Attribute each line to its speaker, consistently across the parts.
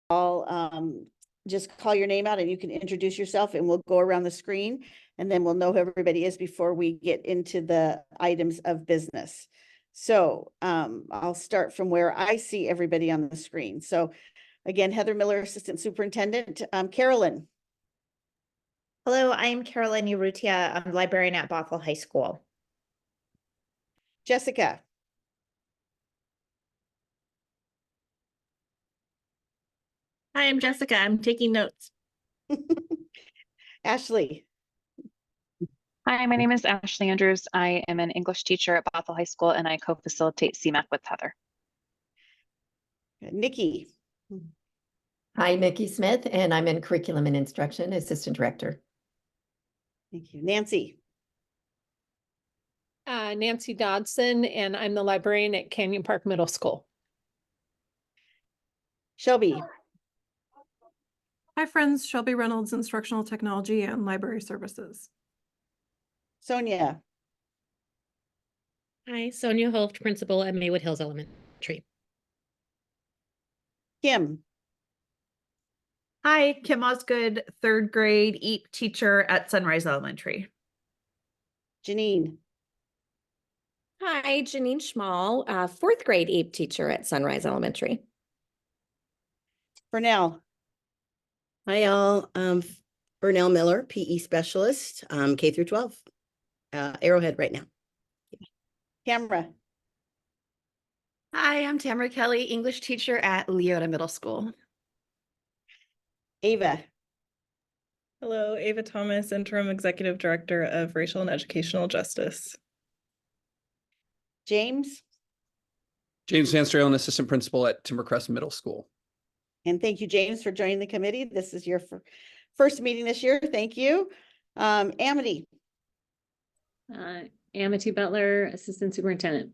Speaker 1: just call your name out and you can introduce yourself and we'll go around the screen and then we'll know who everybody is before we get into the items of business. So I'll start from where I see everybody on the screen. So again, Heather Miller, Assistant Superintendent. Carolyn.
Speaker 2: Hello, I'm Carolyn Urrutia. I'm librarian at Bothell High School.
Speaker 1: Jessica.
Speaker 3: Hi, I'm Jessica. I'm taking notes.
Speaker 1: Ashley.
Speaker 4: Hi, my name is Ashley Andrews. I am an English teacher at Bothell High School and I co-facilitate CMAC with Heather.
Speaker 1: Nikki.
Speaker 5: Hi, Nikki Smith, and I'm in Curriculum and Instruction, Assistant Director.
Speaker 1: Thank you. Nancy.
Speaker 6: Nancy Dodson, and I'm the librarian at Canyon Park Middle School.
Speaker 1: Shelby.
Speaker 7: Hi friends, Shelby Reynolds, Instructional Technology and Library Services.
Speaker 1: Sonia.
Speaker 3: Hi, Sonia Holt, principal at Maywood Hills Elementary.
Speaker 1: Kim.
Speaker 8: Hi, Kim Osgood, third grade EAP teacher at Sunrise Elementary.
Speaker 1: Janine.
Speaker 9: Hi, Janine Schmall, fourth grade EAP teacher at Sunrise Elementary.
Speaker 1: Burnell.
Speaker 10: Hi, all. Burnell Miller, PE specialist, K through 12, Arrowhead right now.
Speaker 1: Tamara.
Speaker 11: Hi, I'm Tamara Kelly, English teacher at Leota Middle School.
Speaker 1: Ava.
Speaker 12: Hello, Ava Thomas, Interim Executive Director of Racial and Educational Justice.
Speaker 1: James.
Speaker 13: James Van Stralen, Assistant Principal at Timbercrest Middle School.
Speaker 1: And thank you, James, for joining the committee. This is your first meeting this year. Thank you. Amity.
Speaker 14: Amity Butler, Assistant Superintendent.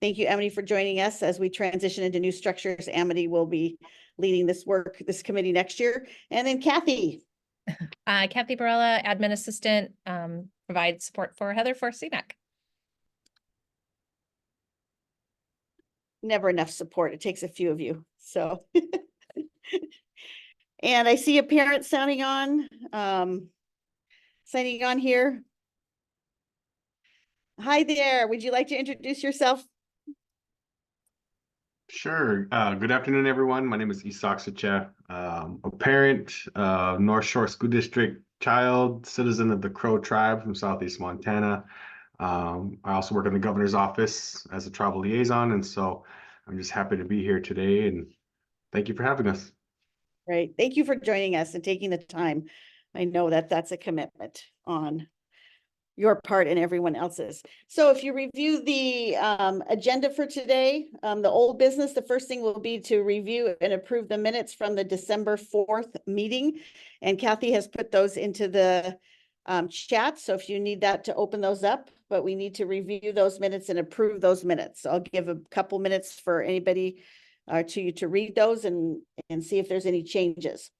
Speaker 1: Thank you, Amity, for joining us as we transition into new structures. Amity will be leading this committee next year. And then Kathy.
Speaker 15: Kathy Barella, Admin Assistant, provides support for Heather for CMAC.
Speaker 1: Never enough support. It takes a few of you. So, and I see a parent signing on here. Hi there. Would you like to introduce yourself?
Speaker 16: Sure. Good afternoon, everyone. My name is Isak Sachev, a parent, North Shore School District child, citizen of the Crow tribe from Southeast Montana. I also work in the governor's office as a travel liaison, and so I'm just happy to be here today, and thank you for having us.
Speaker 1: Great. Thank you for joining us and taking the time. I know that that's a commitment on your part and everyone else's. So if you review the agenda for today, the old business, the first thing will be to review and approve the minutes from the December 4th meeting. And Kathy has put those into the chat. So if you need that to open those up, but we need to review those minutes and approve those minutes. So I'll give a couple minutes for anybody to read those and see if there's any changes.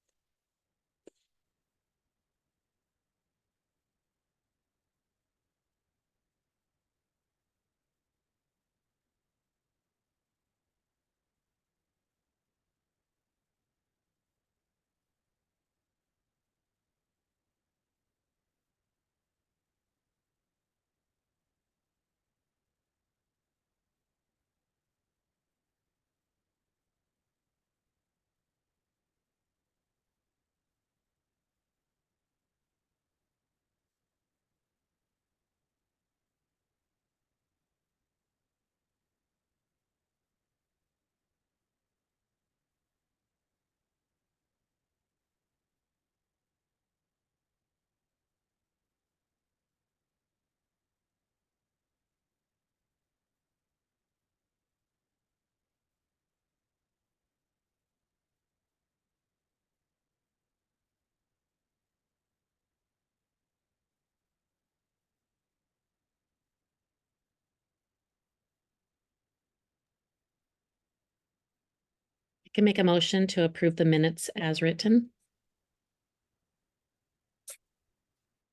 Speaker 3: I can make a motion to approve the minutes as written.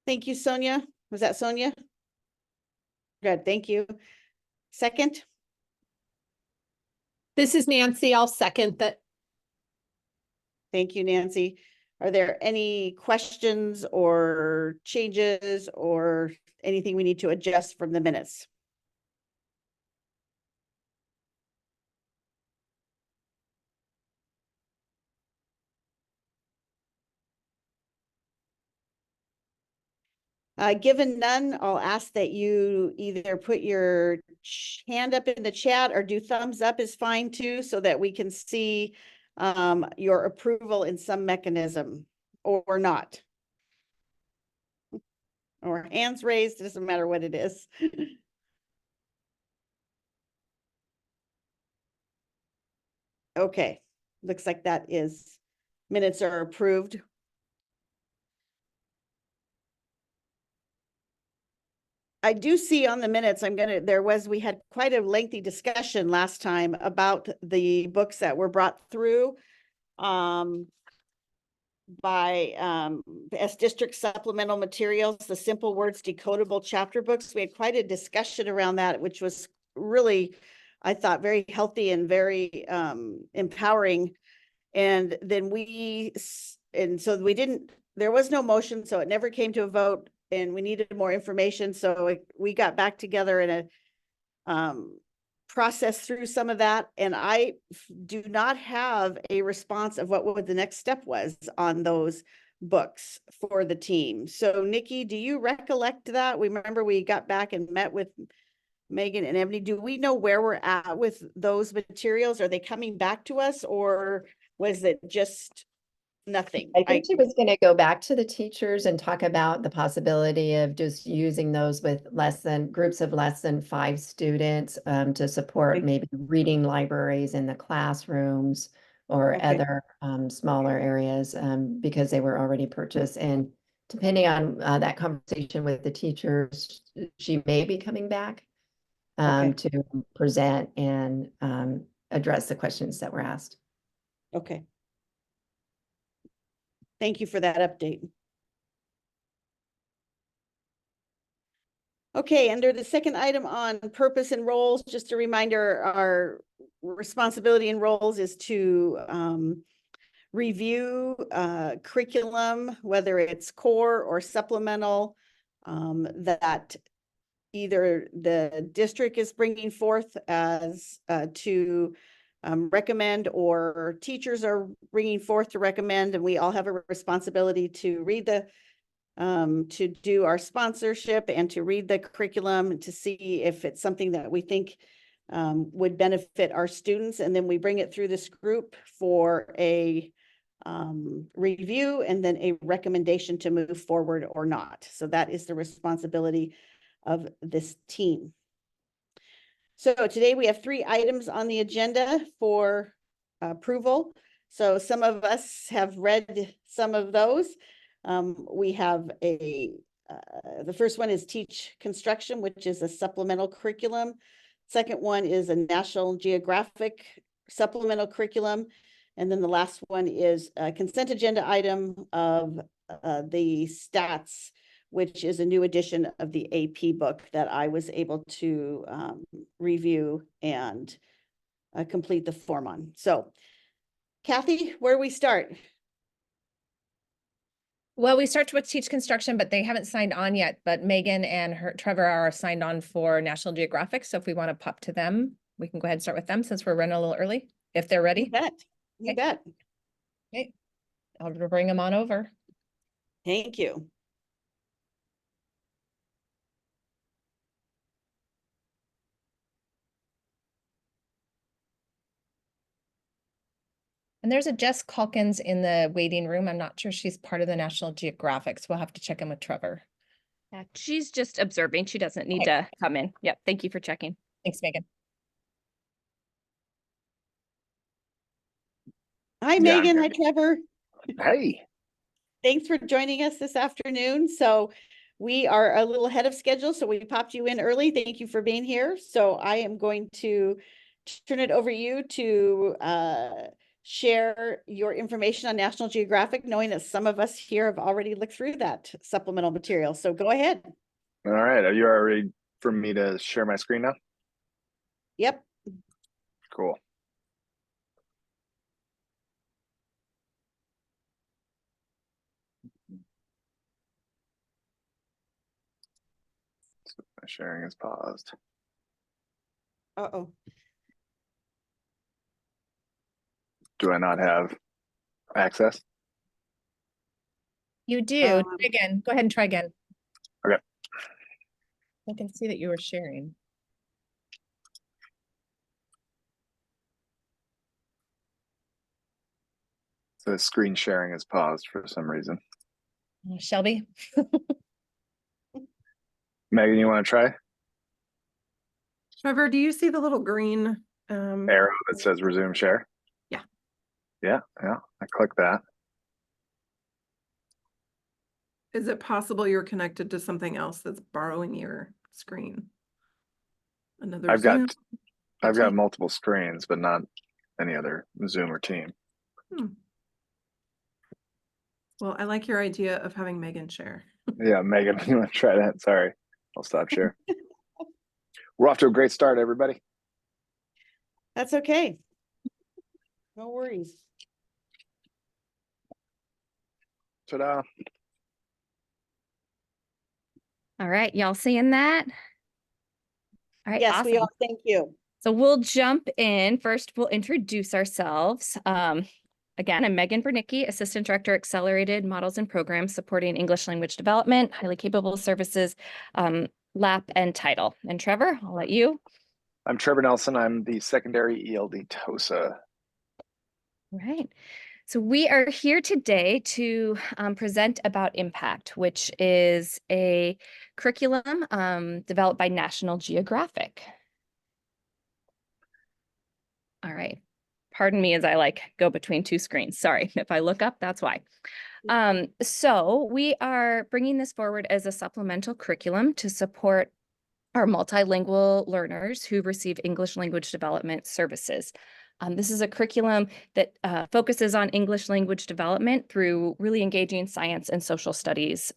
Speaker 1: Thank you, Sonia. Was that Sonia? Good, thank you. Second?
Speaker 6: This is Nancy. I'll second that.
Speaker 1: Thank you, Nancy. Are there any questions or changes or anything we need to adjust from the minutes? Given none, I'll ask that you either put your hand up in the chat or do thumbs up is fine too, so that we can see your approval in some mechanism or not. Or hands raised, doesn't matter what it is. Okay, looks like that is, minutes are approved. I do see on the minutes, we had quite a lengthy discussion last time about the books that were brought through by as district supplemental materials, the Simple Words Decodable chapter books. We had quite a discussion around that, which was really, I thought, very healthy and very empowering. And then there was no motion, so it never came to a vote, and we needed more information. So we got back together in a process through some of that. And I do not have a response of what the next step was on those books for the team. So Nikki, do you recollect that? We remember we got back and met with Megan and Ebony. Do we know where we're at with those materials? Are they coming back to us, or was it just nothing?
Speaker 5: I think she was going to go back to the teachers and talk about the possibility of just using those with groups of less than 5 students to support maybe reading libraries in the classrooms or other smaller areas because they were already purchased. And depending on that conversation with the teachers, she may be coming back to present and address the questions that were asked.
Speaker 1: Okay. Thank you for that update. Okay, under the second item on purpose and roles, just a reminder, our responsibility and roles is to review curriculum, whether it's core or supplemental, that either the district is bringing forth as to recommend, or teachers are bringing forth to recommend, and we all have a responsibility to read to do our sponsorship and to read the curriculum to see if it's something that we think would benefit our students. And then we bring it through this group for a review and then a recommendation to move forward or not. So that is the responsibility of this team. So today we have 3 items on the agenda for approval. So some of us have read some of those. We have the first one is Teach Construction, which is a supplemental curriculum. Second one is a National Geographic supplemental curriculum. And then the last one is a consent agenda item of the stats, which is a new edition of the AP book that I was able to review and complete the form on. So Kathy, where do we start?
Speaker 15: Well, we start with Teach Construction, but they haven't signed on yet. But Megan and Trevor are signed on for National Geographic. So if we want to pop to them, we can go ahead and start with them since we're running a little early, if they're ready.
Speaker 1: You bet. You bet.
Speaker 15: Okay. I'll bring them on over.
Speaker 1: Thank you.
Speaker 15: And there's a Jess Calkins in the waiting room. I'm not sure she's part of the National Geographic, so we'll have to check in with Trevor.
Speaker 9: Yeah, she's just observing. She doesn't need to come in. Yep. Thank you for checking.
Speaker 15: Thanks, Megan.
Speaker 1: Hi, Megan. Hi, Trevor.
Speaker 17: Hey.
Speaker 1: Thanks for joining us this afternoon. So we are a little ahead of schedule, so we popped you in early. Thank you for being here. So I am going to turn it over to you to share your information on National Geographic, knowing that some of us here have already looked through that supplemental material. So go ahead.
Speaker 17: All right. Are you ready for me to share my screen now?
Speaker 1: Yep.
Speaker 17: Cool. sharing is paused.
Speaker 1: Uh-oh.
Speaker 17: Do I not have access?
Speaker 15: You do. Try again. Go ahead and try again.
Speaker 17: Okay.
Speaker 15: I can see that you were sharing.
Speaker 17: So screen sharing is paused for some reason.
Speaker 15: Shelby?
Speaker 17: Megan, you want to try?
Speaker 7: Trevor, do you see the little green
Speaker 17: Arrow that says resume share?
Speaker 7: Yeah.
Speaker 17: Yeah, I click that.
Speaker 7: Is it possible you're connected to something else that's borrowing your screen? Another
Speaker 17: I've
Speaker 7: Zoom?
Speaker 17: got multiple screens, but not any other Zoom or team.
Speaker 7: Well, I like your idea of having Megan share.
Speaker 17: Yeah, Megan, you want to try that? Sorry, I'll stop share. We're off to a great start, everybody.
Speaker 1: That's okay. No worries.
Speaker 17: Ta-da.
Speaker 2: All right, y'all seeing that? All right,
Speaker 1: Yes,
Speaker 2: awesome.
Speaker 1: we all thank you.
Speaker 2: So we'll jump in. First, we'll introduce ourselves. Again, I'm Megan Bernicki, Assistant Director, Accelerated Models and Programs Supporting English Language Development, Highly Capable Services, LAP and Title. And Trevor, I'll let you.
Speaker 17: I'm Trevor Nelson. I'm the secondary ELD TOSA.
Speaker 2: Right. So we are here today to present about Impact, which is a curriculum developed by National Geographic. All right. Pardon me as I go between two screens. Sorry, if I look up, that's why. So we are bringing this forward as a supplemental curriculum to support our multilingual learners who receive English language development services. This is a curriculum that focuses on English language development through really engaging science and social studies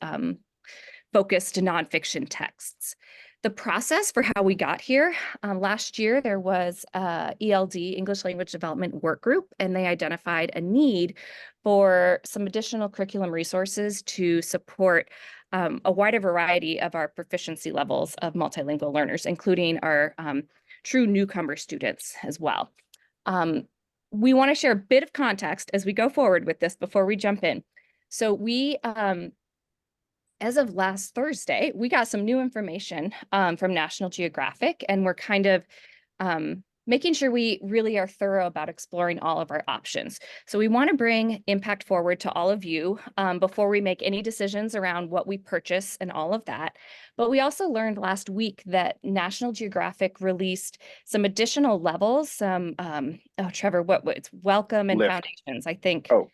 Speaker 2: focused nonfiction texts. The process for how we got here, last year there was a ELD, English Language Development Work Group, and they identified a need for some additional curriculum resources to support a wider variety of our proficiency levels of multilingual learners, including our true newcomer students as well. We want to share a bit of context as we go forward with this before we jump in. So we, as of last Thursday, we got some new information from National Geographic, and we're kind of making sure we really are thorough about exploring all of our options. So we want to bring Impact forward to all of you before we make any decisions around what we purchase and all of that. But we also learned last week that National Geographic released some additional levels, Trevor, it's Welcome and
Speaker 17: Lift.
Speaker 2: Foundations, I think.
Speaker 17: Oh.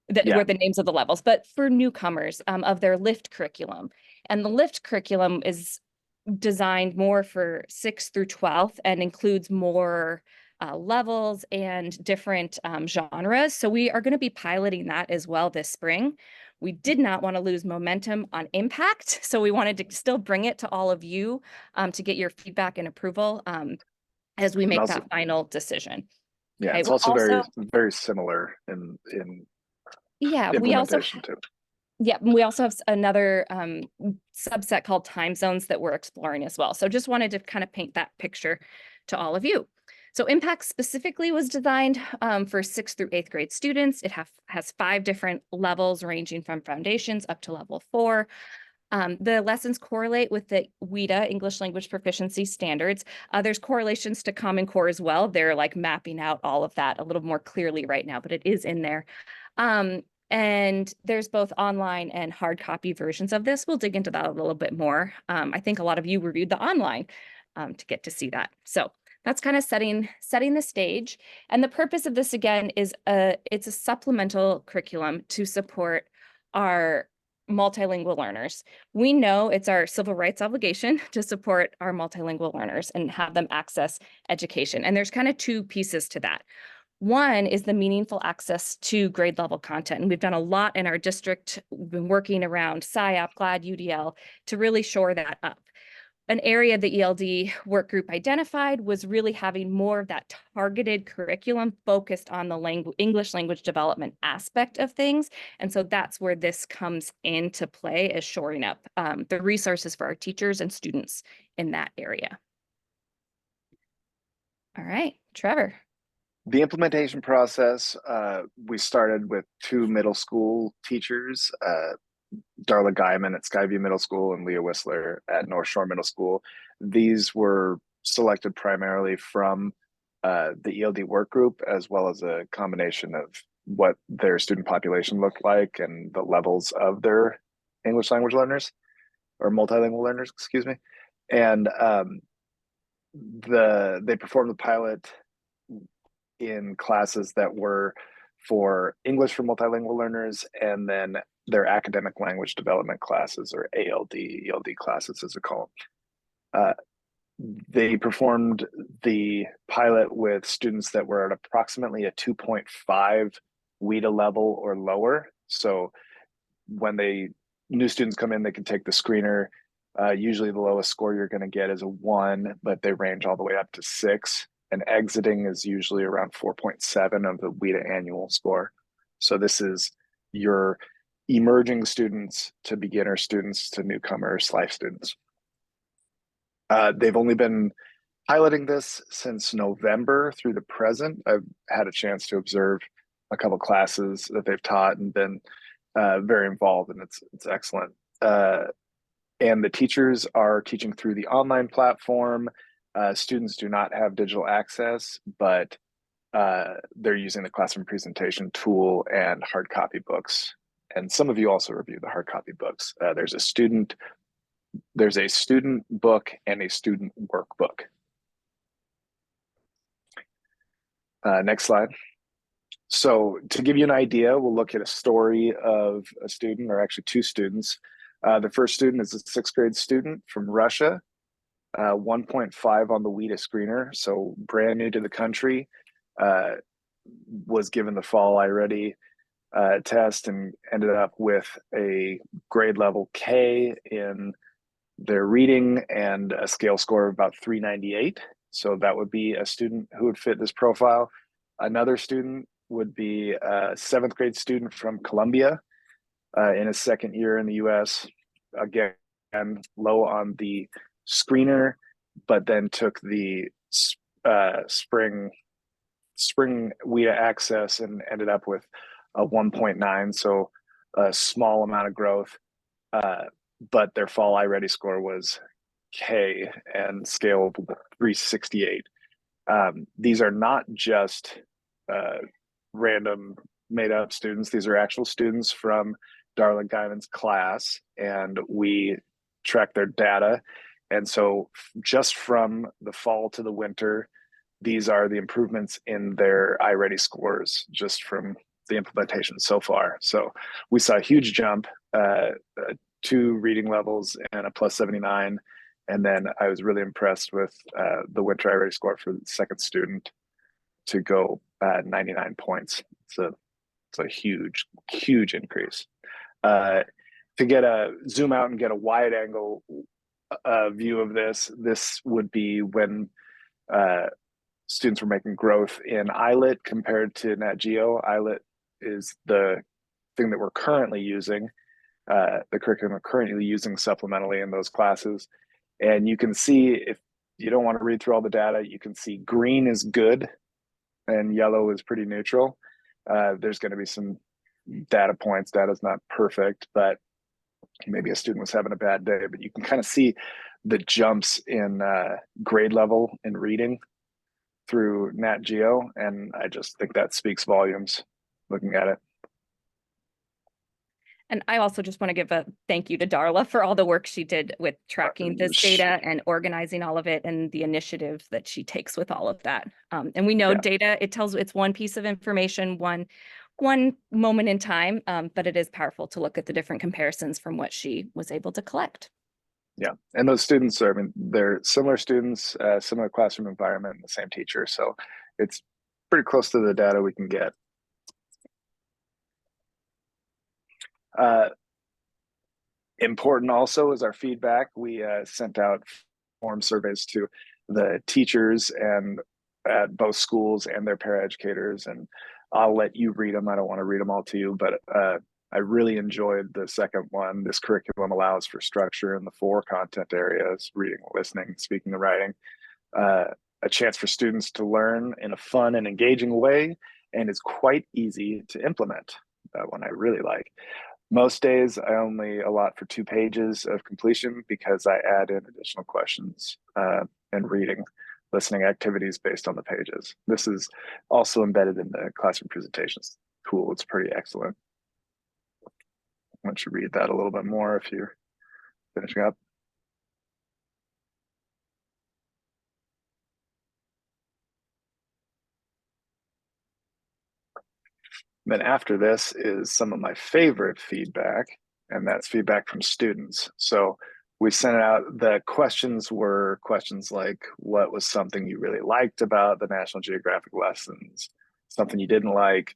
Speaker 2: Were the names of the levels, but for newcomers of their LIFT curriculum. And the LIFT curriculum is designed more for 6th through 12th and includes more levels and different genres. So we are going to be piloting that as well this spring. We did not want to lose momentum on Impact, so we wanted to still bring it to all of you to get your feedback and approval as we make that final decision.
Speaker 17: Yeah,
Speaker 2: Okay,
Speaker 17: it's also very similar in
Speaker 2: yeah,
Speaker 17: implementation too.
Speaker 2: Yeah, we also have another subset called time zones that we're exploring as well. So just wanted to kind of paint that picture to all of you. So Impact specifically was designed for 6th through 8th grade students. It has 5 different levels ranging from foundations up to level 4. The lessons correlate with the WIDA, English Language Proficiency Standards. There's correlations to Common Core as well. They're mapping out all of that a little more clearly right now, but it is in there. And there's both online and hard copy versions of this. We'll dig into that a little bit more. I think a lot of you reviewed the online to get to see that. So that's kind of setting the stage. And the purpose of this, again, is it's a supplemental curriculum to support our multilingual learners. We know it's our civil rights obligation to support our multilingual learners and have them access education. And there's kind of 2 pieces to that. One is the meaningful access to grade level content. And we've done a lot in our district. We've been working around SIOP, GLAD, UDL to really shore that up. an area the ELD work group identified was really having more of that targeted curriculum focused on the English language development aspect of things. And so that's where this comes into play, as shoring up the resources for our teachers and students in that area. All right, Trevor.
Speaker 17: The implementation process, we started with 2 middle school teachers, Darla Guyman at Skyview Middle School and Leah Whistler at North Shore Middle School. These were selected primarily from the ELD work group, as well as a combination of what their student population looked like and the levels of their English language learners or multilingual learners, excuse me. And they performed the pilot in classes that were for English for multilingual learners, and then their academic language development classes, or ALD, ELD classes as they call them. They performed the pilot with students that were at approximately a 2.5 WIDA level or lower. So when new students come in, they can take the screener. Usually the lowest score you're going to get is a 1, but they range all the way up to 6. And exiting is usually around 4.7 of the WIDA annual score. So this is your emerging students to beginner students to newcomers, life students. They've only been piloting this since November through the present. I've had a chance to observe a couple classes that they've taught and been very involved, and it's excellent. And the teachers are teaching through the online platform. Students do not have digital access, but they're using the classroom presentation tool and hard copy books. And some of you also review the hard copy books. There's a student book and a student workbook. Next slide. So to give you an idea, we'll look at a story of a student, or actually 2 students. The first student is a 6th grade student from Russia, 1.5 on the WIDA screener, so brand new to the country, was given the Fall iReady test and ended up with a grade level K in their reading and a scale score of about 398. So that would be a student who would fit this profile. Another student would be a 7th grade student from Colombia in his 2nd year in the US. Again, low on the screener, but then took the spring WIDA access and ended up with a 1.9, so a small amount of growth. But their Fall iReady score was K and scale of 368. These are not just random made up students. These are actual students from Darla Guyman's class, and we track their data. And so just from the fall to the winter, these are the improvements in their iReady scores just from the implementation so far. So we saw a huge jump, 2 reading levels and a +79. And then I was really impressed with the winter iReady score for the 2nd student to go 99 points. It's a huge, huge increase. To get a zoom out and get a wide angle view of this would be when students were making growth in ILIT compared to Nat Geo. ILIT is the thing that we're currently using, the curriculum we're currently using supplementally in those classes. And you can see, if you don't want to read through all the data, you can see green is good and yellow is pretty neutral. There's going to be some data points. Data's not perfect, but maybe a student was having a bad day, but you can kind of see the jumps in grade level in reading through Nat Geo. And I just think that speaks volumes looking at it.
Speaker 2: And I also just want to give a thank you to Darla for all the work she did with tracking this data and organizing all of it, and the initiative that she takes with all of that. And we know data, it's one piece of information, one moment in time, but it is powerful to look at the different comparisons from what she was able to collect.
Speaker 17: Yeah, and those students are, they're similar students, similar classroom environment, and the same teacher. So it's pretty close to the data we can get. Important also is our feedback. We sent out perform surveys to the teachers and at both schools and their paraeducators. And I'll let you read them. I don't want to read them all to you, but I really enjoyed the second one. This curriculum allows for structure in the 4 content areas: reading, listening, speaking, and writing. A chance for students to learn in a fun and engaging way, and is quite easy to implement. That one I really like. Most days I only allot for 2 pages of completion because I add in additional questions and reading, listening activities based on the pages. This is also embedded in the classroom presentations tool. It's pretty excellent. Why don't you read that a little bit more if you're finishing up? Then after this is some of my favorite feedback, and that's feedback from students. So we sent it out. The questions were questions like, what was something you really liked about the National Geographic lessons? Something you didn't like?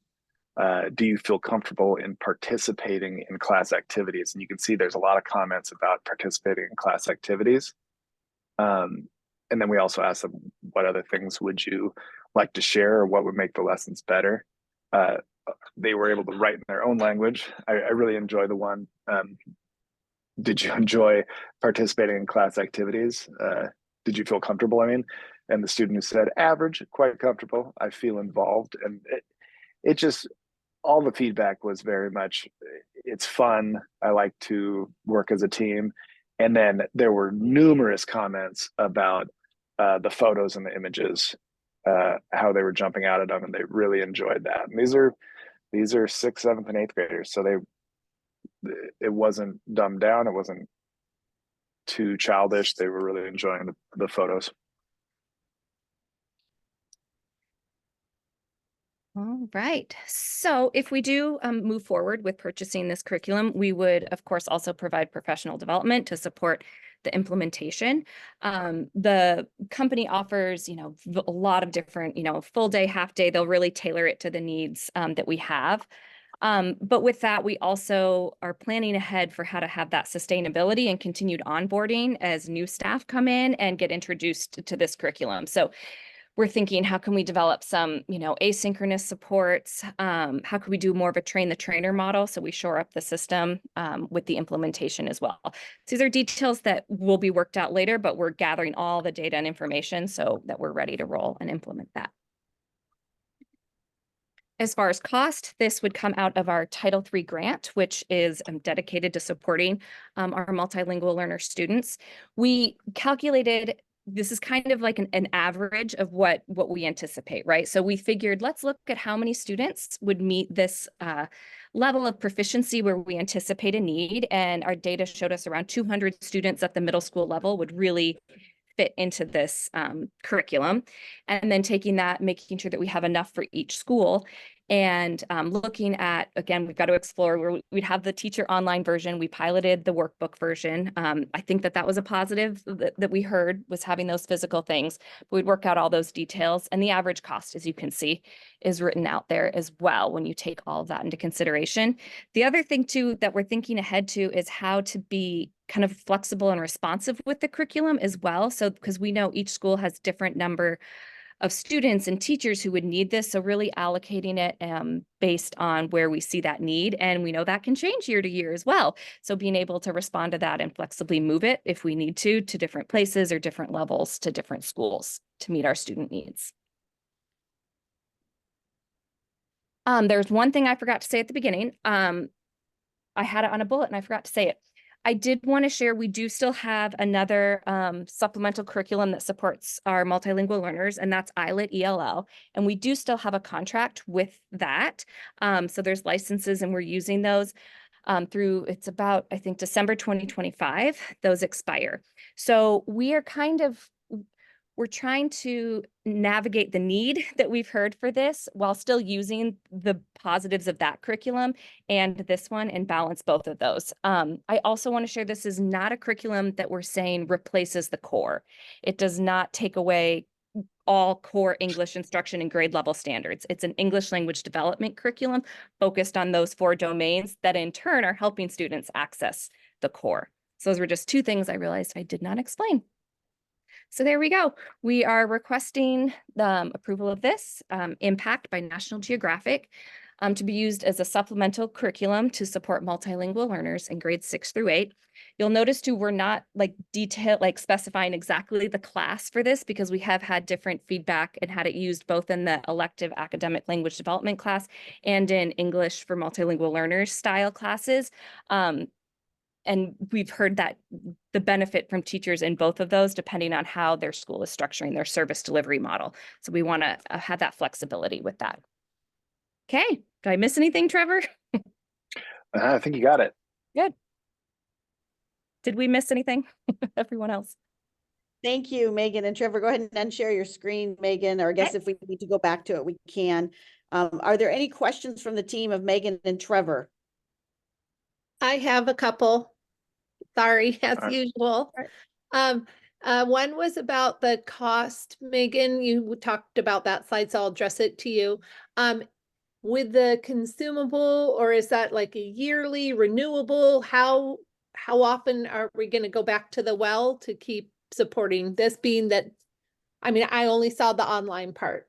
Speaker 17: Do you feel comfortable in participating in class activities? And you can see there's a lot of comments about participating in class activities. And then we also asked them, what other things would you like to share, or what would make the lessons better? They were able to write in their own language. I really enjoy the one, did you enjoy participating in class activities? Did you feel comfortable? I mean, and the student who said average, quite comfortable. I feel involved. And it just, all the feedback was very much, it's fun. I like to work as a team. And then there were numerous comments about the photos and the images, how they were jumping out at them, and they really enjoyed that. And these are 6th, 7th, and 8th graders. So it wasn't dumbed down. It wasn't too childish. They were really enjoying the photos.
Speaker 2: All right. So if we do move forward with purchasing this curriculum, we would, of course, also provide professional development to support the implementation. The company offers, a lot of different, full day, half day. They'll really tailor it to the needs that we have. But with that, we also are planning ahead for how to have that sustainability and continued onboarding as new staff come in and get introduced to this curriculum. So we're thinking, how can we develop some, asynchronous supports? How can we do more of a train the trainer model so we shore up the system with the implementation as well? So these are details that will be worked out later, but we're gathering all the data and information so that we're ready to roll and implement that. As far as cost, this would come out of our Title III grant, which is dedicated to supporting our multilingual learner students. We calculated, this is kind of like an average of what we anticipate, right? So we figured, let's look at how many students would meet this level of proficiency where we anticipate a need. And our data showed us around 200 students at the middle school level would really fit into this curriculum. And then taking that, making sure that we have enough for each school. And looking at, again, we've got to explore where we'd have the teacher online version. We piloted the workbook version. I think that was a positive that we heard, was having those physical things. But we'd work out all those details. And the average cost, as you can see, is written out there as well when you take all of that into consideration. The other thing, too, that we're thinking ahead to is how to be kind of flexible and responsive with the curriculum as well. So because we know each school has different number of students and teachers who would need this. So really allocating it based on where we see that need. And we know that can change year to year as well. So being able to respond to that and flexibly move it if we need to different places or different levels to different schools to meet our student needs. There's one thing I forgot to say at the beginning. I had it on a bullet and I forgot to say it. I did want to share, we do still have another supplemental curriculum that supports our multilingual learners, and that's ILET ELL. And we do still have a contract with that. So there's licenses and we're using those through, it's about, I think, December 2025, those expire. So we are we're trying to navigate the need that we've heard for this while still using the positives of that curriculum and this one and balance both of those. I also want to share, this is not a curriculum that we're saying replaces the core. It does not take away all core English instruction and grade level standards. It's an English language development curriculum focused on those 4 domains that in turn are helping students access the core. So those were just 2 things I realized I did not explain. So there we go. We are requesting the approval of this Impact by National Geographic to be used as a supplemental curriculum to support multilingual learners in grades 6 through 8. You'll notice too, we're not like specifying exactly the class for this because we have had different feedback and had it used both in the elective academic language development class and in English for multilingual learners style classes. And we've heard that the benefit from teachers in both of those, depending on how their school is structuring their service delivery model. So we want to have that flexibility with that. Okay, did I miss anything, Trevor?
Speaker 17: I think you got it.
Speaker 2: Good. Did we miss anything? Everyone else?
Speaker 1: Thank you, Megan and Trevor. Go ahead and unshare your screen, Megan, or I guess if we need to go back to it, we can. Are there any questions from the team of Megan and Trevor?
Speaker 6: I have a couple. Sorry, as usual. One was about the cost. Megan, you talked about that slide, so I'll address it to you. With the consumable, or is that like a yearly renewable? How often are we going to go back to the well to keep supporting this, being that, I mean, I only saw the online part.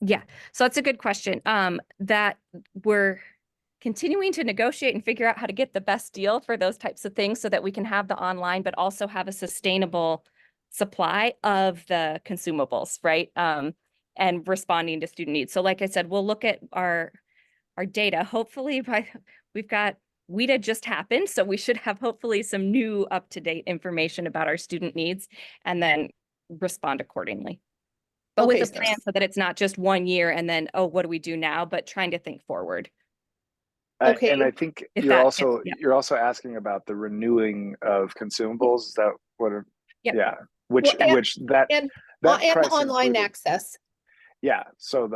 Speaker 2: Yeah, so that's a good question. That we're continuing to negotiate and figure out how to get the best deal for those types of things so that we can have the online, but also have a sustainable supply of the consumables, right? And responding to student needs. So like I said, we'll look at our data. Hopefully WIDA just happened, so we should have hopefully some new up-to-date information about our student needs and then respond accordingly. But
Speaker 6: Okay,
Speaker 2: with a plan so that it's not just 1 year and then, oh, what do we do now? But trying to think forward.
Speaker 6: Okay.
Speaker 17: And I think you're also asking about the renewing of consumables. Is that what? Yeah. Which
Speaker 6: and
Speaker 17: price
Speaker 6: online
Speaker 17: included,
Speaker 6: access.
Speaker 17: Yeah. So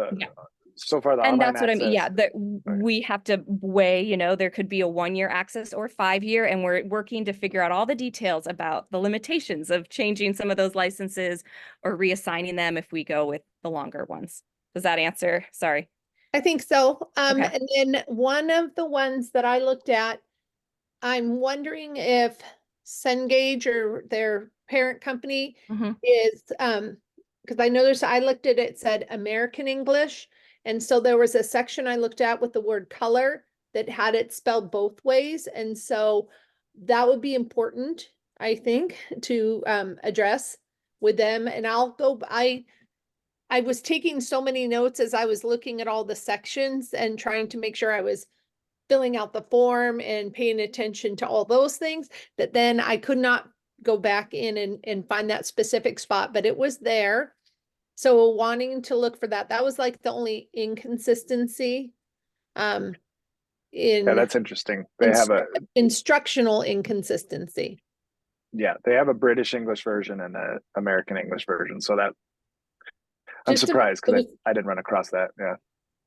Speaker 17: so far the
Speaker 2: And
Speaker 17: online
Speaker 2: that's what I mean. Yeah,
Speaker 17: access.
Speaker 2: we have to weigh, there could be a 1-year access or 5-year, and we're working to figure out all the details about the limitations of changing some of those licenses or reassigning them if we go with the longer ones. Does that answer? Sorry.
Speaker 6: I think so.
Speaker 2: Okay.
Speaker 6: And then one of the ones that I looked at, I'm wondering if Cengage or their parent company is, because I know I looked at it, it said American English. And so there was a section I looked at with the word color that had it spelled both ways. And so that would be important, I think, to address with them. And I was taking so many notes as I was looking at all the sections and trying to make sure I was filling out the form and paying attention to all those things, that then I could not go back in and find that specific spot, but it was there. So wanting to look for that, that was like the only inconsistency.
Speaker 17: Yeah, that's interesting. They have a
Speaker 6: instructional inconsistency.
Speaker 17: Yeah, they have a British English version and an American English version. So that I'm surprised because I didn't run across that. Yeah.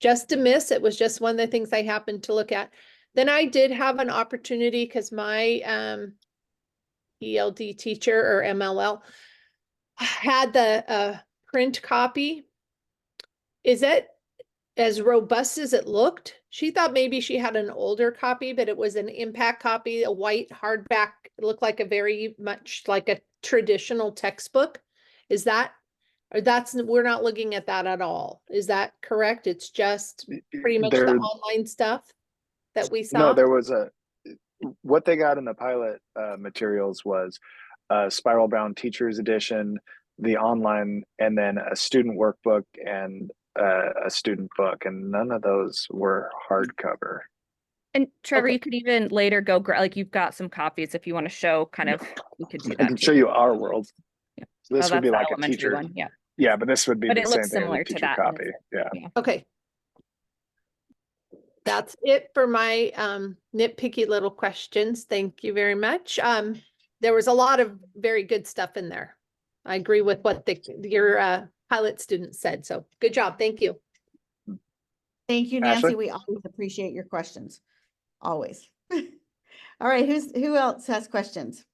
Speaker 6: Just a miss. It was just one of the things I happened to look at. Then I did have an opportunity because my ELD teacher or MLL had the print copy. Is it as robust as it looked? She thought maybe she had an older copy, but it was an impact copy, a white hardback. It looked like a very much like a traditional textbook. Is that, or we're not looking at that at all. Is that correct? It's just pretty much the online stuff that we saw?
Speaker 17: No, there was what they got in the pilot materials was a spiral bound teacher's edition, the online, and then a student workbook and a student book, and none of those were hardcover.
Speaker 2: And Trevor, you could even later go, like you've got some copies if you want to show kind of, we could do that.
Speaker 17: I can show you our world.
Speaker 2: Yeah.
Speaker 17: So this would be like a teacher
Speaker 2: one. Yeah.
Speaker 17: Yeah, but this would be
Speaker 2: but
Speaker 17: the
Speaker 2: it
Speaker 17: same
Speaker 2: looks
Speaker 17: thing
Speaker 2: similar
Speaker 17: as a
Speaker 2: to
Speaker 17: teacher
Speaker 2: that.
Speaker 17: copy. Yeah.
Speaker 6: Okay. That's it for my nitpicky little questions. Thank you very much. There was a lot of very good stuff in there. I agree with what your pilot students said. So good job. Thank you.
Speaker 1: Thank you, Nancy.
Speaker 17: Ashley?
Speaker 1: We always appreciate your questions. Always. All right. Who else has questions?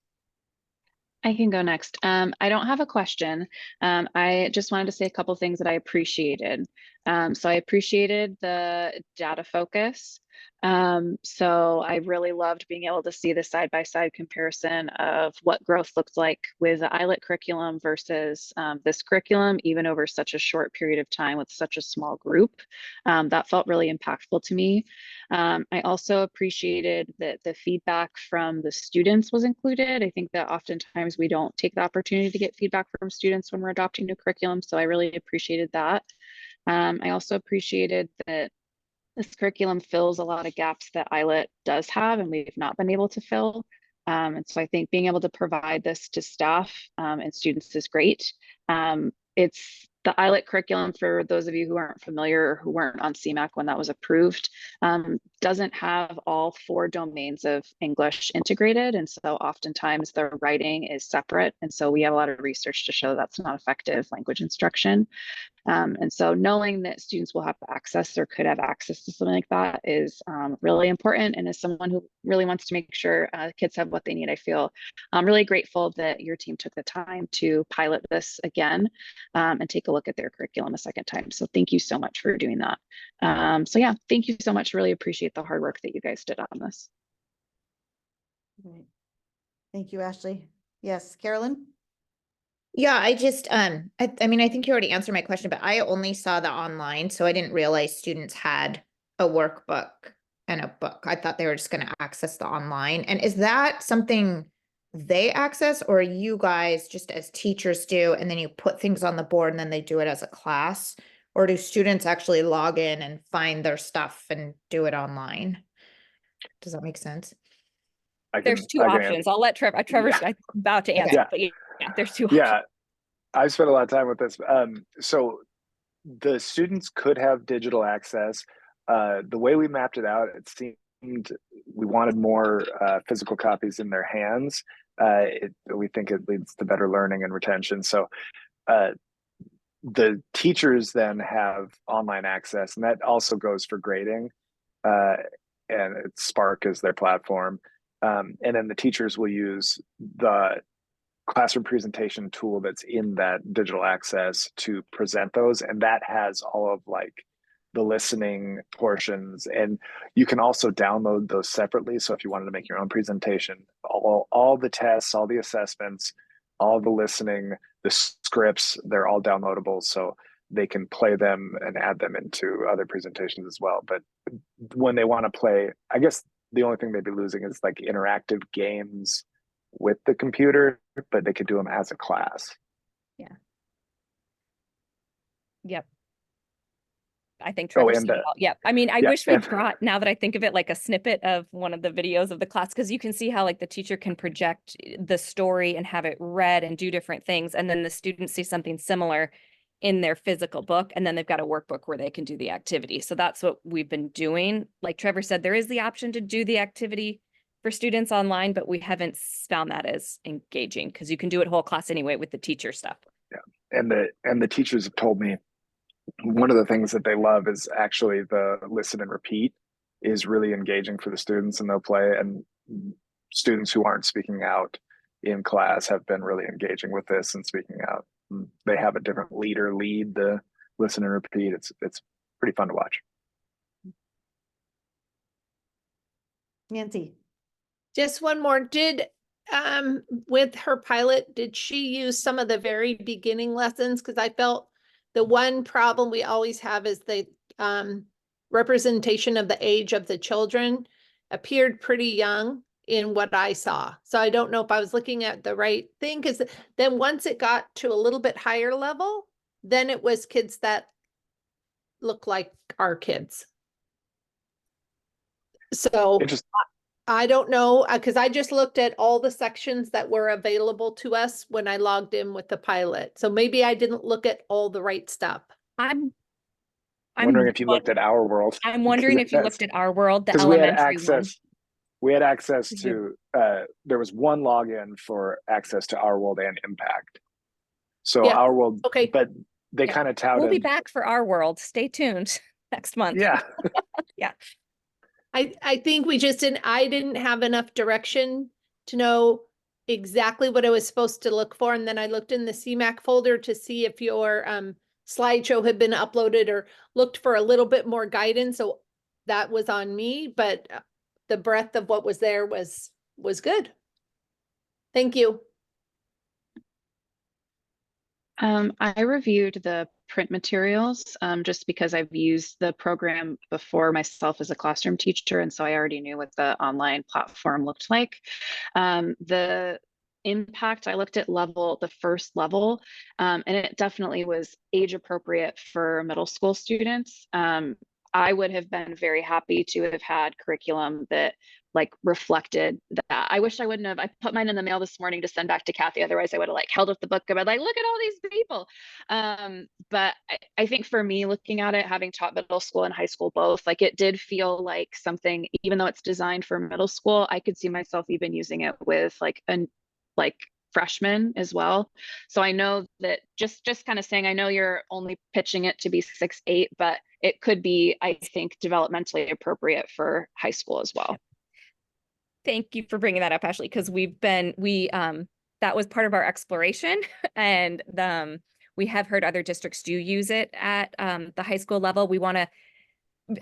Speaker 4: I can go next. I don't have a question. I just wanted to say a couple things that I appreciated. So I appreciated the data focus. So I really loved being able to see the side-by-side comparison of what growth looked like with the IELTS curriculum versus this curriculum, even over such a short period of time with such a small group. That felt really impactful to me. I also appreciated that the feedback from the students was included. I think that oftentimes we don't take the opportunity to get feedback from students when we're adopting new curriculum, so I really appreciated that. I also appreciated that this curriculum fills a lot of gaps that IELTS does have and we've not been able to fill. And so I think being able to provide this to staff and students is great. It's the IELTS curriculum, for those of you who aren't familiar or who weren't on CMAC when that was approved, doesn't have all 4 domains of English integrated. And so oftentimes the writing is separate. And so we have a lot of research to show that's not effective language instruction. And so knowing that students will have access or could have access to something like that is really important. And as someone who really wants to make sure kids have what they need, I feel really grateful that your team took the time to pilot this again and take a look at their curriculum a second time. So thank you so much for doing that. So yeah, thank you so much. Really appreciate the hard work that you guys did on this.
Speaker 1: Right. Thank you, Ashley. Yes, Carolyn?
Speaker 18: Yeah, I just, I mean, I think you already answered my question, but I only saw the online, so I didn't realize students had a workbook and a book. I thought they were just gonna access the online. And is that something they access, or you guys just as teachers do, and then you put things on the board and then they do it as a class? Or do students actually log in and find their stuff and do it online? Does that make sense?
Speaker 2: There's 2 options. I'll let Trevor, Trevor's about to answer, but yeah, there's 2 options.
Speaker 17: Yeah, I've spent a lot of time with this. So the students could have digital access. The way we mapped it out, it seemed we wanted more physical copies in their hands. We think it leads to better learning and retention. So the teachers then have online access, and that also goes for grading. And Spark is their platform. And then the teachers will use the classroom presentation tool that's in that digital access to present those. And that has all of like the listening portions. And you can also download those separately. So if you wanted to make your own presentation, all the tests, all the assessments, all the listening, the scripts, they're all downloadable. So they can play them and add them into other presentations as well. But when they want to play, I guess the only thing they'd be losing is like interactive games with the computer, but they could do them as a class.
Speaker 2: Yeah. Yep. I think Trevor said it all. Yep. I mean, I wish we brought, now that I think of it, like a snippet of one of the videos of the class, because you can see how like the teacher can project the story and have it read and do different things. And then the students see something similar in their physical book, and then they've got a workbook where they can do the activity. So that's what we've been doing. Like Trevor said, there is the option to do the activity for students online, but we haven't found that as engaging because you can do it whole class anyway with the teacher stuff.
Speaker 17: Yeah. And the teachers have told me one of the things that they love is actually the listen and repeat is really engaging for the students, and they'll play, and students who aren't speaking out in class have been really engaging with this and speaking out. They have a different leader lead the listen and repeat. It's pretty fun to watch.
Speaker 1: Nancy.
Speaker 6: Just one more. Did with her pilot, did she use some of the very beginning lessons? Because I felt the one problem we always have is the representation of the age of the children appeared pretty young in what I saw. So I don't know if I was looking at the right thing, because then once it got to a little bit higher level, then it was kids that look like our kids. So I don't know, because I just looked at all the sections that were available to us when I logged in with the pilot. So maybe I didn't look at all the right stuff.
Speaker 17: I'm wondering if you looked at Our World.
Speaker 2: I'm wondering if you looked at Our World, the
Speaker 17: we
Speaker 2: elementary one.
Speaker 17: We had access to, there was one login for access to Our World and Impact. So
Speaker 6: Yeah.
Speaker 17: Our World,
Speaker 6: okay,
Speaker 17: but they kind of touted.
Speaker 2: We'll be back for Our World. Stay tuned next month.
Speaker 17: Yeah.
Speaker 2: Yeah.
Speaker 6: I think we just I didn't have enough direction to know exactly what I was supposed to look for. And then I looked in the CMAC folder to see if your slideshow had been uploaded, or looked for a little bit more guidance. So that was on me, but the breadth of what was there was good. Thank you.
Speaker 4: I reviewed the print materials just because I've used the program before myself as a classroom teacher, and so I already knew what the online platform looked like. The impact, I looked at the first level, and it definitely was age appropriate for middle school students. I would have been very happy to have had curriculum that like reflected that. I wish I wouldn't have. I put mine in the mail this morning to send back to Kathy. Otherwise, I would have like held up the book and been like, look at all these people. But I think for me, looking at it, having taught middle school and high school both, like it did feel like something, even though it's designed for middle school, I could see myself even using it with like freshmen as well. So I know that just kind of saying, I know you're only pitching it to be 6-8, but it could be, I think, developmentally appropriate for high school as well.
Speaker 2: Thank you for bringing that up, Ashley, because that was part of our exploration, and we have heard other districts do use it at the high school level. We want to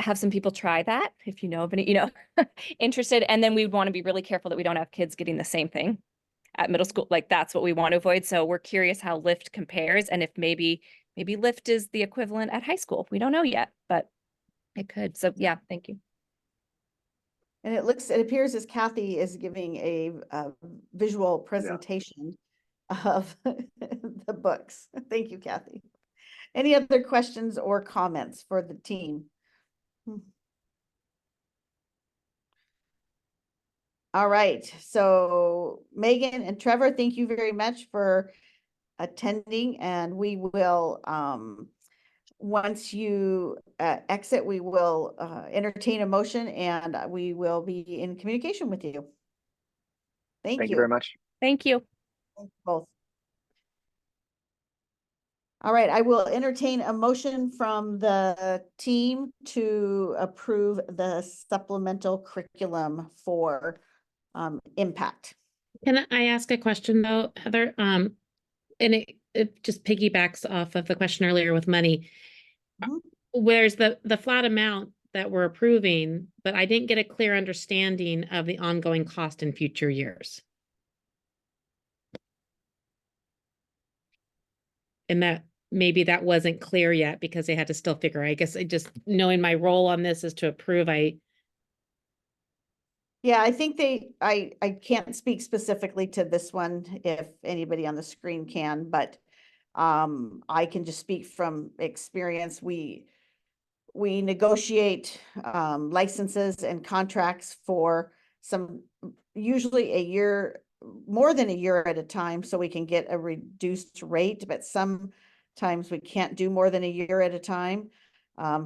Speaker 2: have some people try that if you know of any, interested, and then we would want to be really careful that we don't have kids getting the same thing at middle school. Like that's what we want to avoid. So we're curious how Lyft compares, and if maybe Lyft is the equivalent at high school. We don't know yet, but it could. So yeah, thank you.
Speaker 1: And it appears as Kathy is giving a visual presentation of the books. Thank you, Kathy. Any other questions or comments for the team? All right, so Megan and Trevor, thank you very much for attending, and we will, once you exit, we will entertain a motion, and we will be in communication with you. Thank you
Speaker 17: very much.
Speaker 2: Thank you.
Speaker 1: Thank you both. All right, I will entertain a motion from the team to approve the supplemental curriculum for impact.
Speaker 3: Can I ask a question though, Heather? And it just piggybacks off of the question earlier with money. Where's the flat amount that we're approving, but I didn't get a clear understanding of the ongoing cost in future years. And that maybe that wasn't clear yet because they had to still figure, I guess, just knowing my role on this is to approve.
Speaker 1: Yeah, I think I can't speak specifically to this one if anybody on the screen can, but I can just speak from experience. We negotiate licenses and contracts for usually a year, more than a year at a time, so we can get a reduced rate, but sometimes we can't do more than a year at a time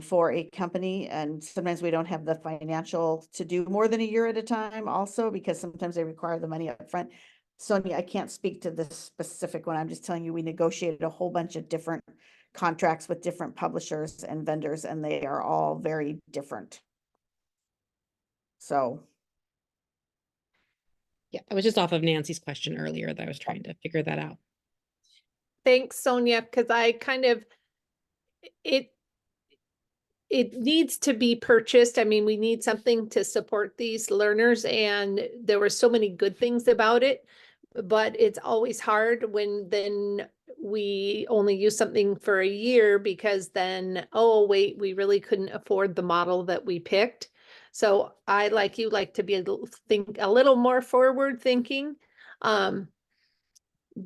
Speaker 1: for a company, and sometimes we don't have the financial to do more than a year at a time also, because sometimes they require the money up front. Sonia, I can't speak to this specific one. I'm just telling you, we negotiated a whole bunch of different contracts with different publishers and vendors, and they are all very different. So.
Speaker 3: Yeah, I was just off of Nancy's question earlier that I was trying to figure that out.
Speaker 6: Thanks, Sonia, because I kind of, it needs to be purchased. I mean, we need something to support these learners, and there were so many good things about it, but it's always hard when then we only use something for a year because then, oh, wait, we really couldn't afford the model that we picked. So I, like you, like to be think a little more forward thinking,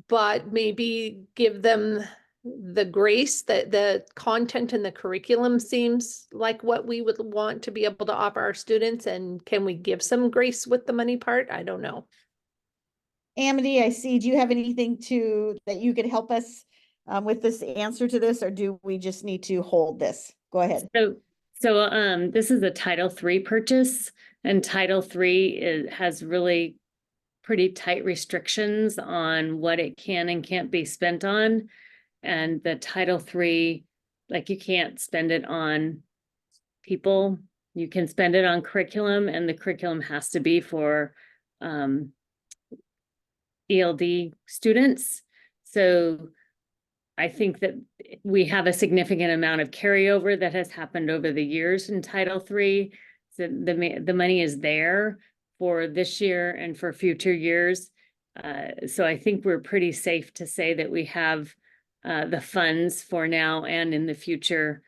Speaker 6: but maybe give them the grace that the content and the curriculum seems like what we would want to be able to offer our students. And can we give some grace with the money part? I don't know.
Speaker 1: Amity, I see. Do you have anything that you could help us with this answer to this, or do we just need to hold this? Go ahead.
Speaker 14: So this is a Title III purchase, and Title III has really pretty tight restrictions on what it can and can't be spent on. And the Title III, like, you can't spend it on people. You can spend it on curriculum, and the curriculum has to be for ELD students. So I think that we have a significant amount of carryover that has happened over the years in Title III. So the money is there for this year and for future years. So I think we're pretty safe to say that we have the funds for now and in the future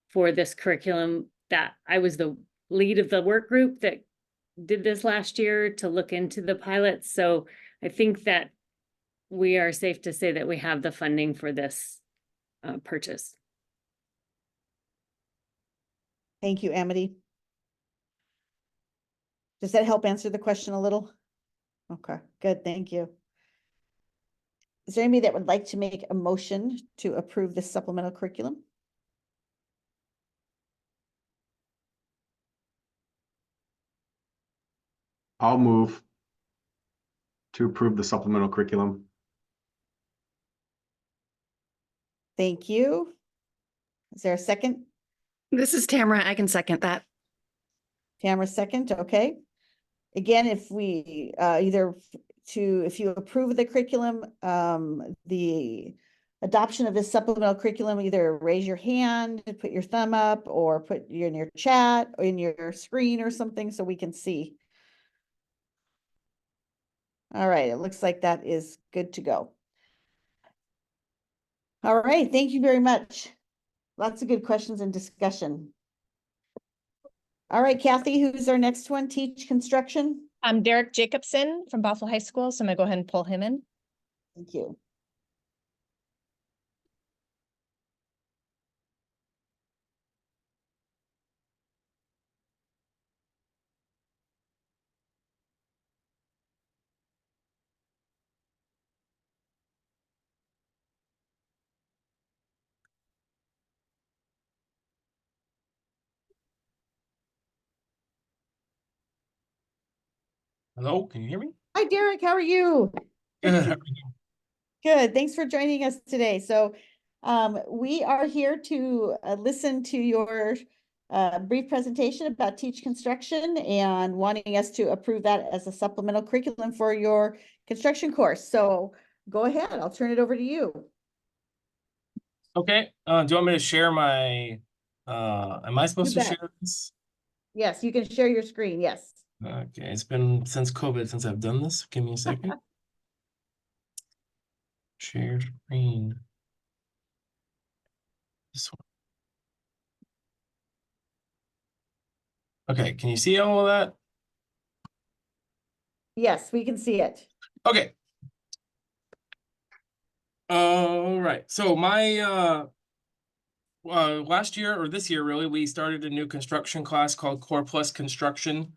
Speaker 14: for this curriculum. That I was the lead of the work group that did this last year to look into the pilots. So I think that we are safe to say that we have the funding for this purchase.
Speaker 1: Thank you, Amity. Does that help answer the question a little? Okay, good, thank you. Is there anybody that would like to make a motion to approve this supplemental curriculum?
Speaker 16: I'll move to approve the supplemental curriculum.
Speaker 1: Thank you. Is there a second?
Speaker 11: This is Tamara. I can second that.
Speaker 1: Tamara, second, okay. Again, if we if you approve the curriculum, the adoption of this supplemental curriculum, either raise your hand, put your thumb up, or put you in your chat or in your screen or something so we can see. All right, it looks like that is good to go. All right, thank you very much. Lots of good questions and discussion. All right, Kathy, who's our next one? Teach construction.
Speaker 15: Derek Jacobson from Bothell High School, so I'm gonna go ahead and pull him in.
Speaker 1: Thank you.
Speaker 19: Hello, can you hear me?
Speaker 1: Hi, Derek, how are you?
Speaker 19: Good.
Speaker 1: Good, thanks for joining us today. So we are here to listen to your brief presentation about Teach Construction and wanting us to approve that as a supplemental curriculum for your construction course. So go ahead, I'll turn it over to you.
Speaker 19: Okay, do you want me to share my, am I supposed to
Speaker 1: bet.
Speaker 19: share this?
Speaker 1: Yes, you can share your screen, yes.
Speaker 19: Okay, it's been since COVID since I've done this. Give me a second. Share screen. This one. Okay, can you see all of that?
Speaker 1: Yes, we can see it.
Speaker 19: Okay. All right, so my last year or this year really, we started a new construction class called Core Plus Construction,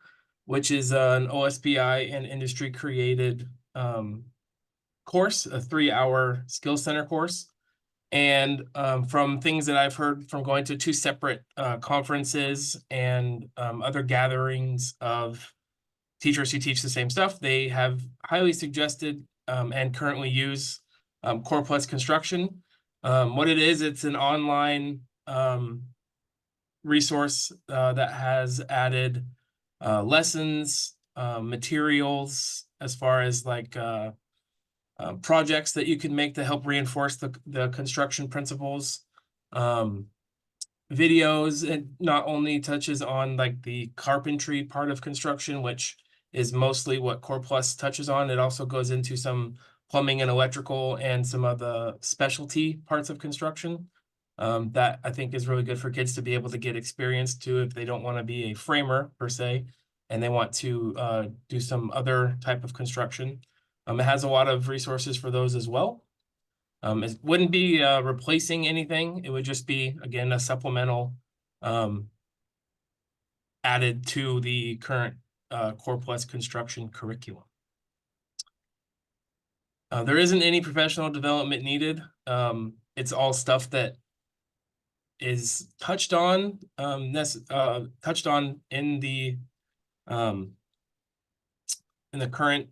Speaker 19: which is an OSPI and industry created course, a 3-hour skill center course. And from things that I've heard from going to 2 separate conferences and other gatherings of teachers who teach the same stuff, they have highly suggested and currently use Core Plus Construction. What it is, it's an online resource that has added lessons, materials, as far as like projects that you can make to help reinforce the construction principles. Videos, it not only touches on like the carpentry part of construction, which is mostly what Core Plus touches on. It also goes into some plumbing and electrical and some of the specialty parts of construction. That I think is really good for kids to be able to get experience too if they don't want to be a framer per se, and they want to do some other type of construction. It has a lot of resources for those as well. It wouldn't be replacing anything. It would just be, again, a supplemental added to the current Core Plus construction curriculum. There isn't any professional development needed. It's all stuff that is touched on in the current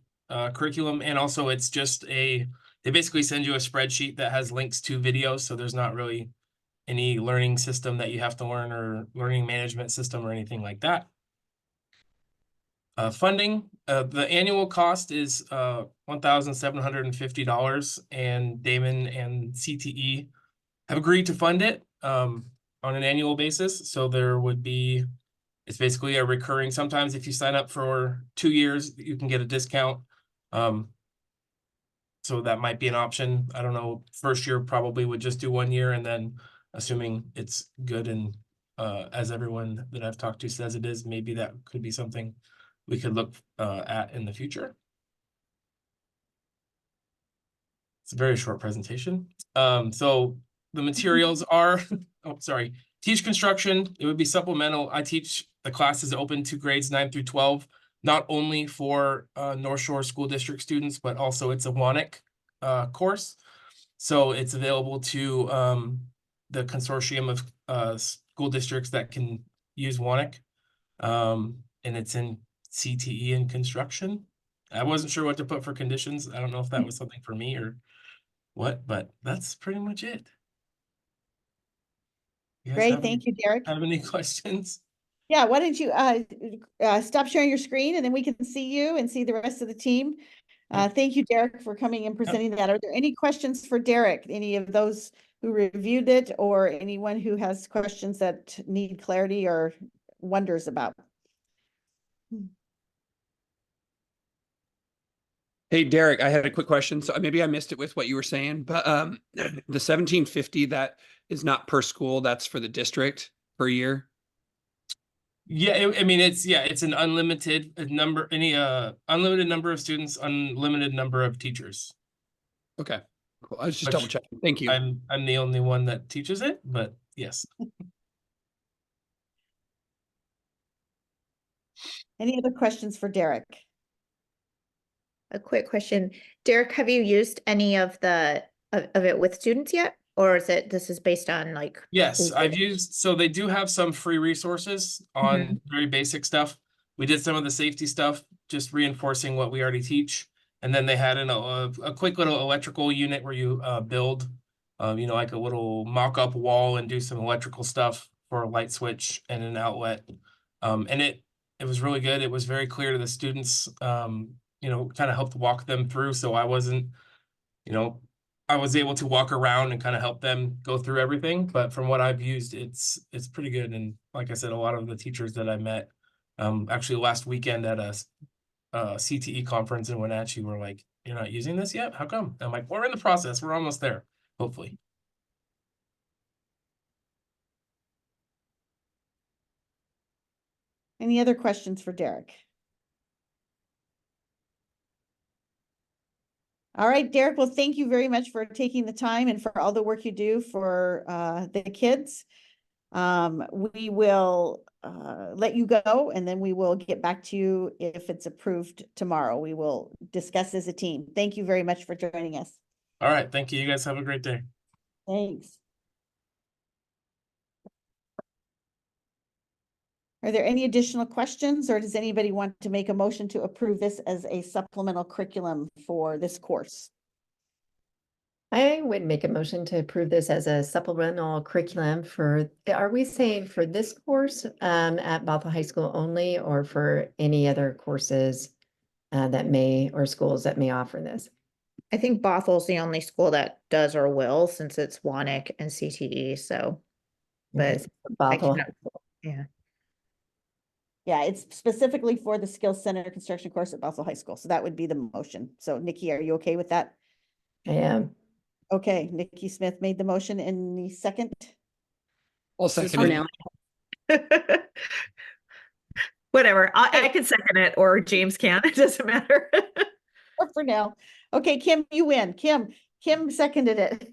Speaker 19: curriculum, and also it's just they basically send you a spreadsheet that has links to videos, so there's not really any learning system that you have to learn or learning management system or anything like that. Funding, the annual cost is $1,750, and Damon and CTE have agreed to fund it on an annual basis. So there would be, it's basically a recurring, sometimes if you sign up for 2 years, you can get a discount. So that might be an option. I don't know, first year probably would just do 1 year, and then assuming it's good and as everyone that I've talked to says it is, maybe that could be something we could look at in the future. It's a very short presentation. So the materials are, oh, sorry, teach construction. It would be supplemental. I teach, the class is open to grades 9 through 12, not only for North Shore School District students, but also it's a WANIC course. So it's available to the consortium of school districts that can use WANIC. And it's in CTE and construction. I wasn't sure what to put for conditions. I don't know if that was something for me or what, but that's pretty much it. You guys
Speaker 1: Great,
Speaker 19: have
Speaker 1: thank you, Derek.
Speaker 19: Have any questions?
Speaker 1: Yeah, why don't you stop sharing your screen and then we can see you and see the rest of the team. Thank you, Derek, for coming and presenting that. Are there any questions for Derek? Any of those who reviewed it, or anyone who has questions that need clarity or wonders about?
Speaker 13: Hey, Derek, I had a quick question. So maybe I missed it with what you were saying, but the 1750, that is not per school, that's for the district per year.
Speaker 19: Yeah, I mean, it's an unlimited number, unlimited number of students, unlimited number of teachers.
Speaker 13: Okay, cool. I was just
Speaker 19: Which
Speaker 13: double checking. Thank you.
Speaker 19: I'm the only one that teaches it, but yes.
Speaker 1: Any other questions for Derek?
Speaker 18: A quick question. Derek, have you used any of the of it with students yet? Or is it this is based on like
Speaker 19: Yes, I've used, so they do have some free resources on very basic stuff. We did some of the safety stuff, just reinforcing what we already teach. And then they had a quick little electrical unit where you build, you know, like a little mock-up wall and do some electrical stuff for a light switch and an outlet. And it was really good. It was very clear to the students, you know, kind of helped walk them through. So I wasn't, you know, I was able to walk around and kind of help them go through everything. But from what I've used, it's pretty good. And like I said, a lot of the teachers that I met, actually last weekend at a CTE conference in Wenatchee were like, "You're not using this yet? How come?" I'm like, "We're in the process. We're almost there, hopefully."
Speaker 1: Any other questions for Derek? All right, Derek, well, thank you very much for taking the time and for all the work you do for the kids. We will let you go, and then we will get back to you if it's approved tomorrow. We will discuss as a team. Thank you very much for joining us.
Speaker 19: All right. Thank you. You guys have a great day.
Speaker 1: Thanks. Are there any additional questions, or does anybody want to make a motion to approve this as a supplemental curriculum for this course?
Speaker 5: I would make a motion to approve this as a supplemental curriculum for, are we saying for this course at Bothell High School only, or for any other courses that may, or schools that may offer this?
Speaker 18: I think Bothell's the only school that does or will, since it's WANIC and CTE, so. But I
Speaker 5: Bothell.
Speaker 18: cannot, yeah.
Speaker 1: Yeah, it's specifically for the Skills Center construction course at Bothell High School. So that would be the motion. So Nikki, are you okay with that?
Speaker 5: I am.
Speaker 1: Okay, Nikki Smith made the motion in the second.
Speaker 10: I'll second
Speaker 8: it. Whatever. I can second it, or James can. It doesn't matter.
Speaker 1: Or for now. Okay, Kim, you win. Kim seconded it.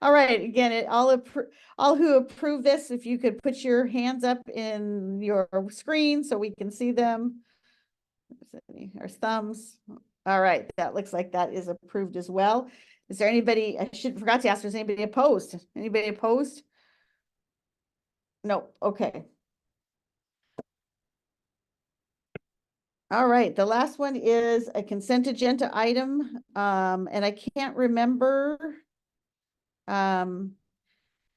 Speaker 1: All right, again, all who approve this, if you could put your hands up in your screen so we can see them. Our thumbs. All right, that looks like that is approved as well. Is there anybody, I forgot to ask, is anybody opposed? Anybody opposed? No, okay. All right, the last one is a consent agenda item, and I can't remember.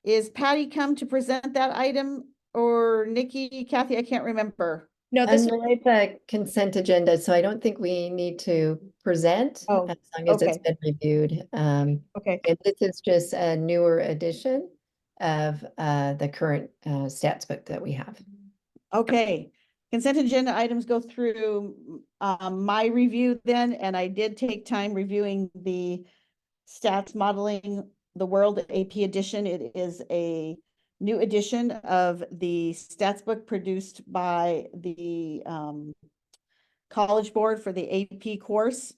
Speaker 1: Is Patty come to present that item, or Nikki, Kathy? I can't remember
Speaker 15: No, this
Speaker 5: Under the consent agenda, so I don't think we need to present
Speaker 1: Oh,
Speaker 5: as long as it's
Speaker 1: okay.
Speaker 5: been reviewed.
Speaker 1: Okay.
Speaker 5: And this is just a newer edition of the current stats book that we have.
Speaker 1: Okay, consent agenda items go through my review then, and I did take time reviewing the stats modeling the world AP edition. It is a new edition of the stats book produced by the College Board for the AP course.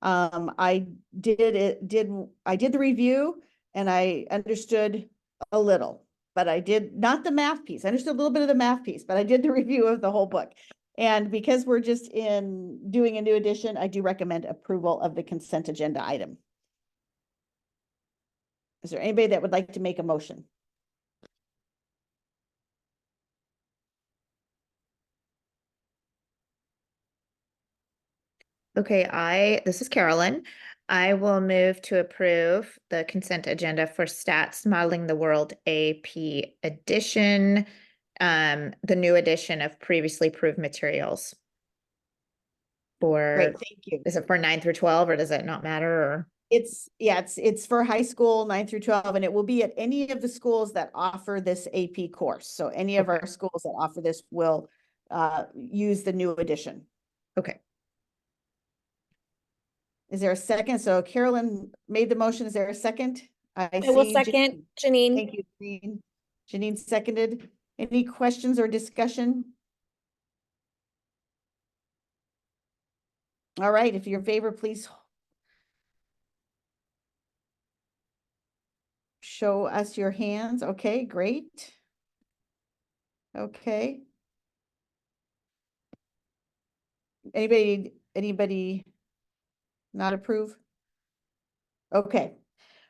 Speaker 1: I did the review and I understood a little, but I did not the math piece. I understood a little bit of the math piece, but I did the review of the whole book. And because we're just doing a new edition, I do recommend approval of the consent agenda item. Is there anybody that would like to make a motion?
Speaker 18: Okay, this is Carolyn. I will move to approve the consent agenda for Stats Modeling the World AP edition, the new edition of previously approved materials.
Speaker 1: Great, thank you.
Speaker 18: Is it for 9 through 12 or does it not matter or?
Speaker 1: It's for high school 9 through 12, and it will be at any of the schools that offer this AP course. So any of our schools that offer this will use the new edition.
Speaker 18: Okay.
Speaker 1: Is there a second? So Carolyn made the motion. Is there a second?
Speaker 9: I will second, Janine.
Speaker 1: Thank you, Janine. Janine seconded. Any questions or discussion? All right, if you're in favor, please show us your hands. Okay, great. Okay. Anybody not approve? Okay.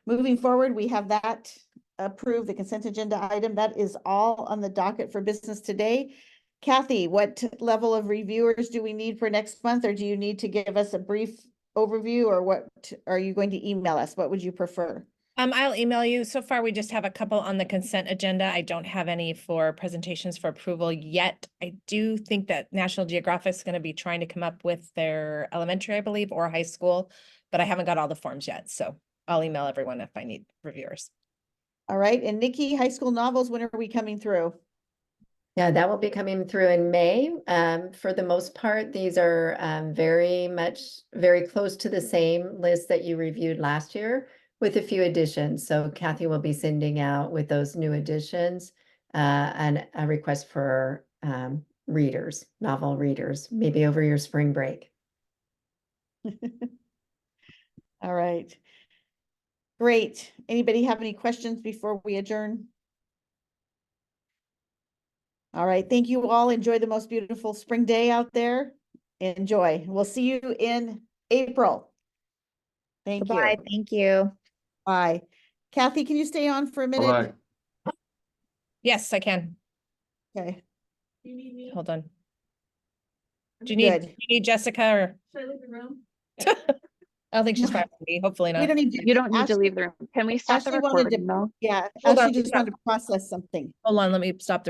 Speaker 1: Moving forward, we have that approved, the consent agenda item. That is all on the docket for business today. Kathy, what level of reviewers do we need for next month, or do you need to give us a brief overview, or what are you going to email us? What would you prefer?
Speaker 15: I'll email you. So far, we just have a couple on the consent agenda. I don't have any for presentations for approval yet. I do think that National Geographic is going to be trying to come up with their elementary, I believe, or high school, but I haven't got all the forms yet. So I'll email everyone if I need reviewers.
Speaker 1: All right. And Nikki, high school novels, when are we coming through?
Speaker 5: Yeah, that will be coming through in May. For the most part, these are very close to the same list that you reviewed last year with a few additions. So Kathy will be sending out with those new additions and a request for readers, novel readers, maybe over your spring break.
Speaker 1: All right. Great. Anybody have any questions before we adjourn? All right. Thank you all. Enjoy the most beautiful spring day out there. Enjoy. We'll see you in April. Thank you.
Speaker 18: Bye. Thank you.
Speaker 1: Bye. Kathy, can you stay on for a minute?
Speaker 16: Bye.
Speaker 15: Yes, I can.
Speaker 1: Okay.
Speaker 15: Hold on. Do you need Jessica or?
Speaker 7: Should I leave the room?
Speaker 15: I don't think she's fine with me. Hopefully not.
Speaker 4: You don't need to leave the room. Can we stop the
Speaker 1: Ashley wanted
Speaker 4: recording though?
Speaker 1: Yeah,
Speaker 15: Hold on,
Speaker 1: Ashley just
Speaker 15: stop.
Speaker 1: wanted to process something.
Speaker 15: Hold on, let me stop the recording.